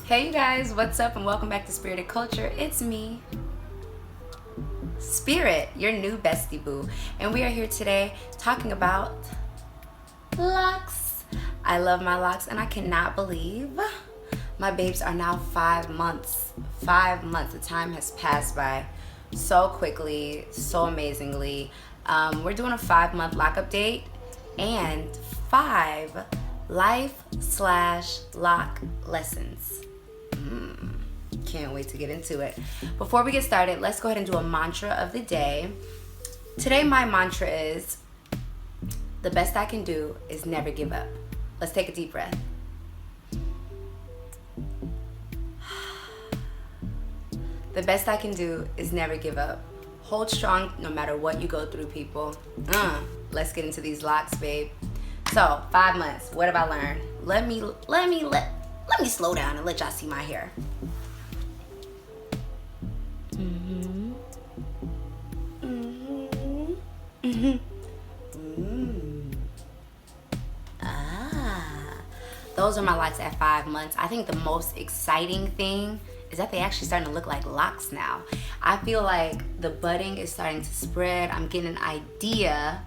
Hey you guys, what's up and welcome back to Spirited Culture. It's me, Spirit, your new bestie boo. And we are here today talking about locks. I love my locks and I cannot believe my babes are now 5 months. 5 months. The time has passed by so quickly, so amazingly. We're doing a 5-month lock update and 5 life/lock lessons. Can't wait to get into it. Before we get started, let's go ahead and do a mantra of the day. Today my mantra is, the best I can do is never give up. Let's take a deep breath. The best I can do is never give up. Hold strong no matter what you go through, people. Let's get into these locks, babe. So, 5 months. What have I learned? Let me slow down and let y'all see my hair. Those are my locks at 5 months. I think the most exciting thing is that they actually starting to look like locks now. I feel like the budding is starting to spread. I'm getting an idea,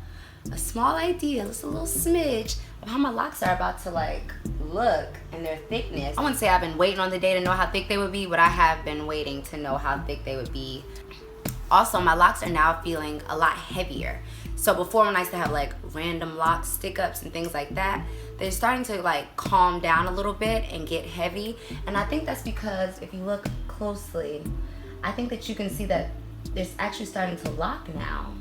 a small idea, just a little smidge of how my locks are about to look and their thickness. I wouldn't say I've been waiting on the day to know how thick they would be, but I have been waiting to know how thick they would be. Also, my locks are now feeling a lot heavier. So before, when I used to have random lock stick ups and things like that, they're starting to calm down a little bit and get heavy. And I think that's because if you look closely, I think that you can see that it's actually starting to lock now,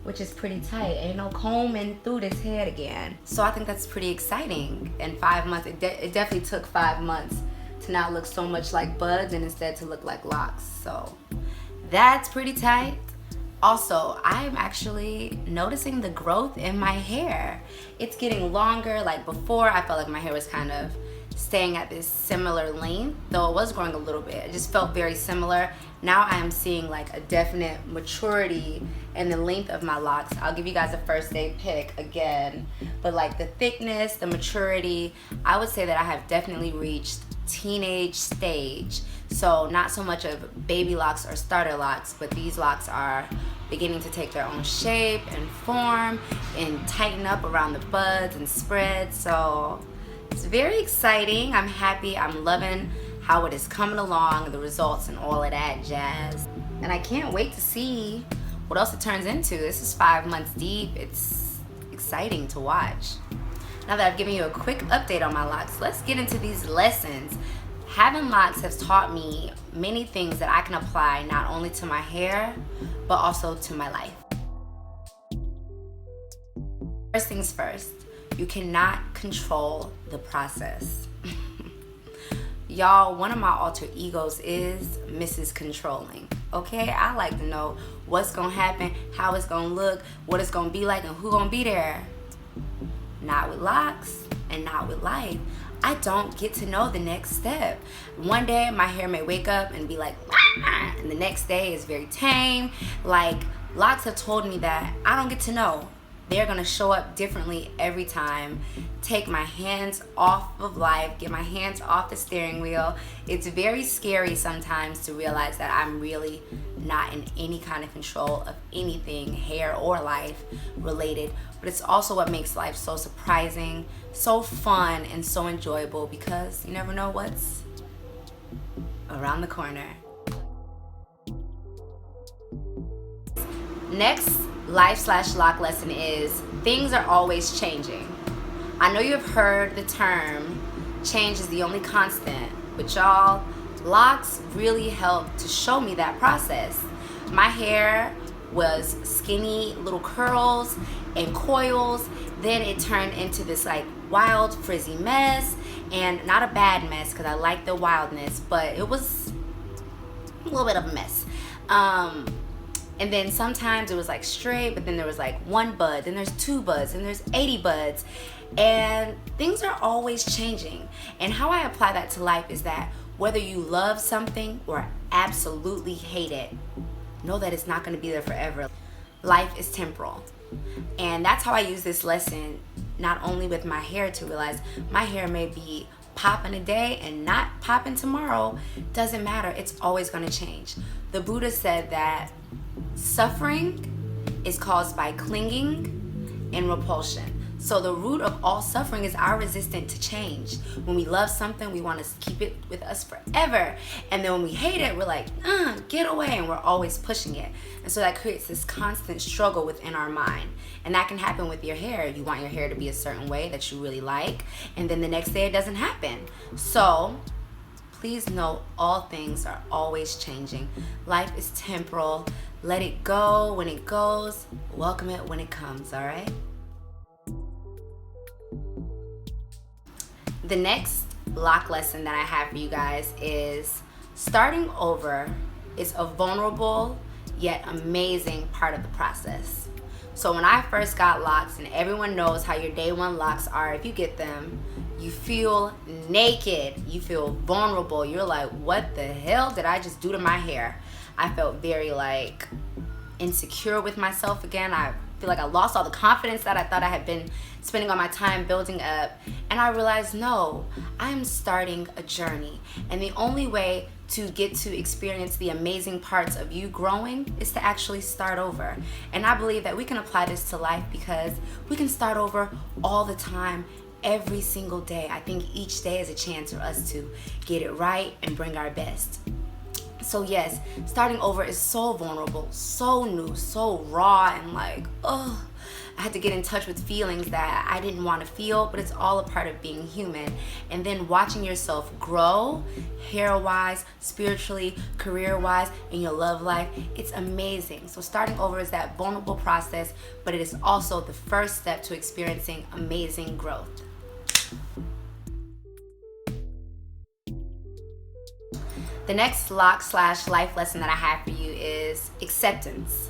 which is pretty tight. Ain't no combing through this head again. So I think that's pretty exciting. In 5 months, it definitely took 5 months to now look so much like buds and instead to look like locks. So that's pretty tight. Also, I'm actually noticing the growth in my hair. It's getting longer. Like before, I felt like my hair was kind of staying at this similar length, though it was growing a little bit. It just felt very similar. Now I am seeing a definite maturity in the length of my locks. I'll give you guys a first day pick again. But the thickness, the maturity, I would say that I have definitely reached teenage stage. So not so much of baby locks or starter locks, but these locks are beginning to take their own shape and form and tighten up around the buds and spread. So it's very exciting. I'm happy. I'm loving how it is coming along, the results and all of that jazz. And I can't wait to see what else it turns into. This is 5 months deep. It's exciting to watch. Now that I've given you a quick update on my locks, let's get into these lessons. Having locks has taught me many things that I can apply not only to my hair, but also to my life. First things first, you cannot control the process. Y'all, one of my alter egos is Mrs. Controlling. Okay, I like to know what's gonna happen, how it's gonna look, what it's gonna be like, and who gonna be there. Not with locks and not with life. I don't get to know the next step. One day my hair may wake up and be like, and the next day is very tame. Locks have told me that I don't get to know. They're gonna show up differently every time. Take my hands off of life, get my hands off the steering wheel. It's very scary sometimes to realize that I'm really not in any kind of control of anything, hair or life related. But it's also what makes life so surprising, so fun, and so enjoyable, because you never know what's around the corner. Next life/lock lesson is, things are always changing. I know you have heard the term, change is the only constant, but y'all, locks really help to show me that process. My hair was skinny little curls and coils, then it turned into this wild frizzy mess, and not a bad mess because I like the wildness, but it was a little bit of a mess. And then sometimes it was straight, but then there was 1 bud, then there's 2 buds, and there's 80 buds. And things are always changing. And how I apply that to life is that whether you love something or absolutely hate it, know that it's not going to be there forever. Life is temporal. And that's how I use this lesson, not only with my hair, to realize my hair may be popping today and not popping tomorrow, doesn't matter. It's always going to change. The Buddha said that suffering is caused by clinging and repulsion. So the root of all suffering is our resistance to change. When we love something, we want to keep it with us forever. And then when we hate it, we're like, get away, and we're always pushing it. And so that creates this constant struggle within our mind. And that can happen with your hair. You want your hair to be a certain way that you really like, and then the next day it doesn't happen. So please know all things are always changing. Life is temporal. Let it go when it goes. Welcome it when it comes, all right? The next loc lesson that I have for you guys is starting over is a vulnerable yet amazing part of the process. So when I first got locks, and everyone knows how your day one locks are, if you get them, you feel naked, you feel vulnerable. You're like, what the hell did I just do to my hair? I felt very like insecure with myself again. I feel like I lost all the confidence that I thought I had been spending all my time building up. And I realized, no, I'm starting a journey. And the only way to get to experience the amazing parts of you growing is to actually start over. And I believe that we can apply this to life because we can start over all the time, every single day. I think each day is a chance for us to get it right and bring our best. So yes, starting over is so vulnerable, so new, so raw, and like, I had to get in touch with feelings that I didn't want to feel, but it's all a part of being human. And then watching yourself grow, hair-wise, spiritually, career-wise, in your love life, it's amazing. So starting over is that vulnerable process, but it is also the first step to experiencing amazing growth. The next loc/life lesson that I have for you is acceptance.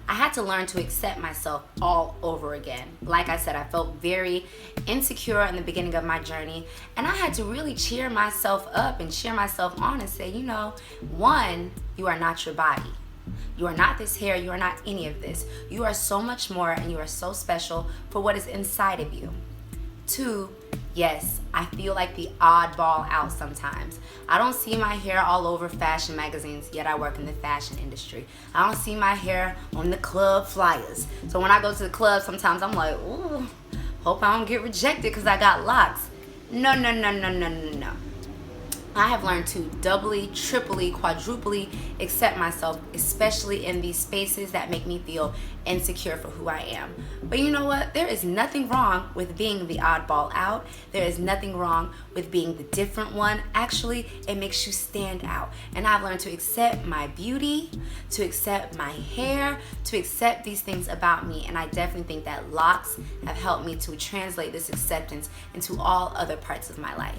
I had to learn to accept myself all over again. Like I said, I felt very insecure in the beginning of my journey, and I had to really cheer myself up and cheer myself on and say, you know, one, you are not your body. You are not this hair, you are not any of this. You are so much more, and you are so special for what is inside of you. Two, yes, I feel like the oddball out sometimes. I don't see my hair all over fashion magazines, yet I work in the fashion industry. I don't see my hair on the club flyers. So when I go to the club, sometimes I'm like, ooh, hope I don't get rejected because I got locks. No. I have learned to doubly, triply, quadruply accept myself, especially in these spaces that make me feel insecure for who I am. But you know what? There is nothing wrong with being the oddball out. There is nothing wrong with being the different one. Actually, it makes you stand out. And I've learned to accept my beauty, to accept my hair, to accept these things about me. And I definitely think that locks have helped me to translate this acceptance into all other parts of my life.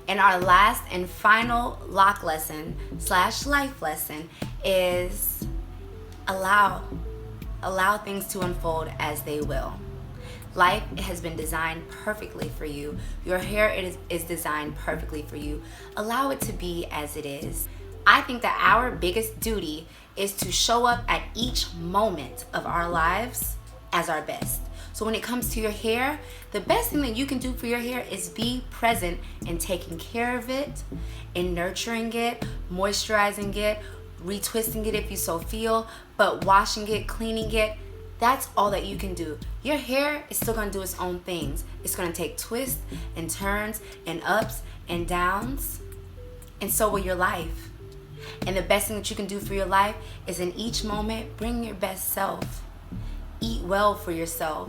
And our last and final loc lesson/life lesson is allow things to unfold as they will. Life has been designed perfectly for you. Your hair is designed perfectly for you. Allow it to be as it is. I think that our biggest duty is to show up at each moment of our lives as our best. So when it comes to your hair, the best thing that you can do for your hair is be present in taking care of it, in nurturing it, moisturizing it, retwisting it if you so feel, but washing it, cleaning it. That's all that you can do. Your hair is still gonna do its own things. It's gonna take twists and turns and ups and downs, and so will your life. And the best thing that you can do for your life is in each moment, bring your best self. Eat well for yourself.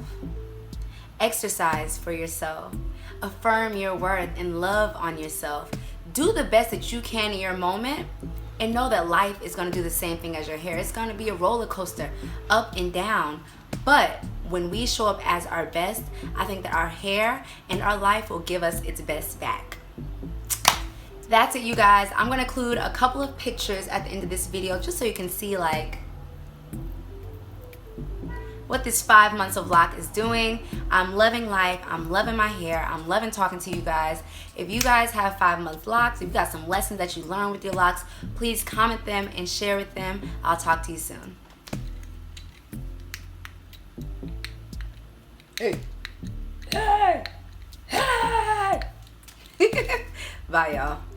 Exercise for yourself. Affirm your worth and love on yourself. Do the best that you can in your moment, and know that life is going to do the same thing as your hair. It's going to be a roller coaster, up and down. But when we show up as our best, I think that our hair and our life will give us its best back. That's it, you guys. I'm going to include a couple of pictures at the end of this video just so you can see like what this 5 months of loc is doing. I'm loving life. I'm loving my hair. I'm loving talking to you guys. If you guys have 5-month locs, if you got some lessons that you learned with your locs, please comment them and share with them. I'll talk to you soon. Hey. Hey. Hey. Bye, y'all.